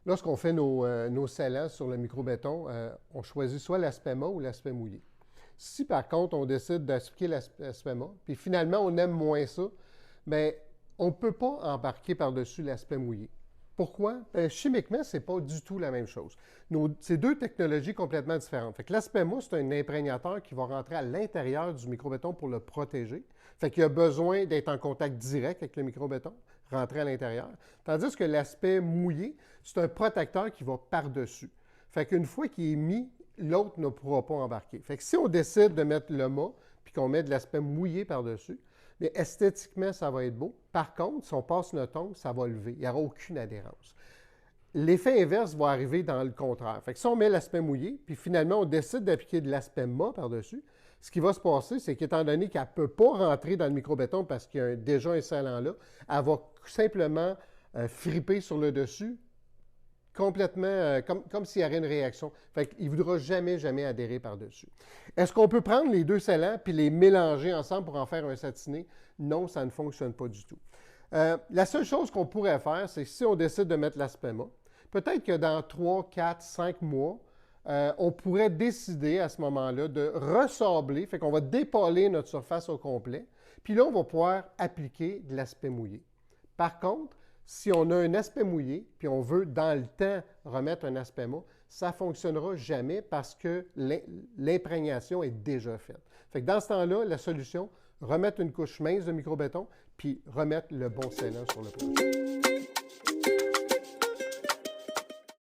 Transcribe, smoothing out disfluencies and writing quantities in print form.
Lorsqu'on fait nos scellants sur le micro-béton, on choisit soit l'aspect mat ou l'aspect mouillé. Si par contre, on décide d'appliquer l'aspect mat, puis finalement, on aime moins ça, bien, on ne peut pas embarquer par-dessus l'aspect mouillé. Pourquoi? Bien, chimiquement, ce n'est pas du tout la même chose. C'est deux technologies complètement différentes. Fait que l'aspect mat, c'est un imprégnateur qui va rentrer à l'intérieur du micro-béton pour le protéger. Fait qu'il a besoin d'être en contact direct avec le micro-béton, rentrer à l'intérieur. Tandis que l'aspect mouillé, c'est un protecteur qui va par-dessus. Fait qu'une fois qu'il est mis, l'autre ne pourra pas embarquer. Fait que si on décide de mettre le mat, puis qu'on met de l'aspect mouillé par-dessus, mais esthétiquement, ça va être beau. Par contre, si on passe notre ongle, ça va lever. Il n'y aura aucune adhérence. L'effet inverse va arriver dans le contraire. Fait que si on met l'aspect mouillé, puis finalement, on décide d'appliquer de l'aspect mat par-dessus, ce qui va se passer, c'est qu'étant donné qu'elle ne peut pas rentrer dans le micro-béton parce qu'il y a déjà un scellant là, elle va simplement friper sur le dessus, complètement comme s'il y avait une réaction. Fait qu'il ne voudra jamais adhérer par-dessus. Est-ce qu'on peut prendre les deux scellants puis les mélanger ensemble pour en faire un satiné? Non, ça ne fonctionne pas du tout. La seule chose qu'on pourrait faire, c'est si on décide de mettre l'aspect mat, peut-être que dans 3, 4, 5 mois, on pourrait décider à ce moment-là de ressabler, fait qu'on va dépaler notre surface au complet, puis là, on va pouvoir appliquer de l'aspect mouillé. Par contre, si on a un aspect mouillé, puis on veut dans le temps remettre un aspect mat, ça ne fonctionnera jamais parce que l'imprégnation est déjà faite. Fait que dans ce temps-là, la solution, remettre une couche mince de micro-béton, puis remettre le bon scellant sur le plancher.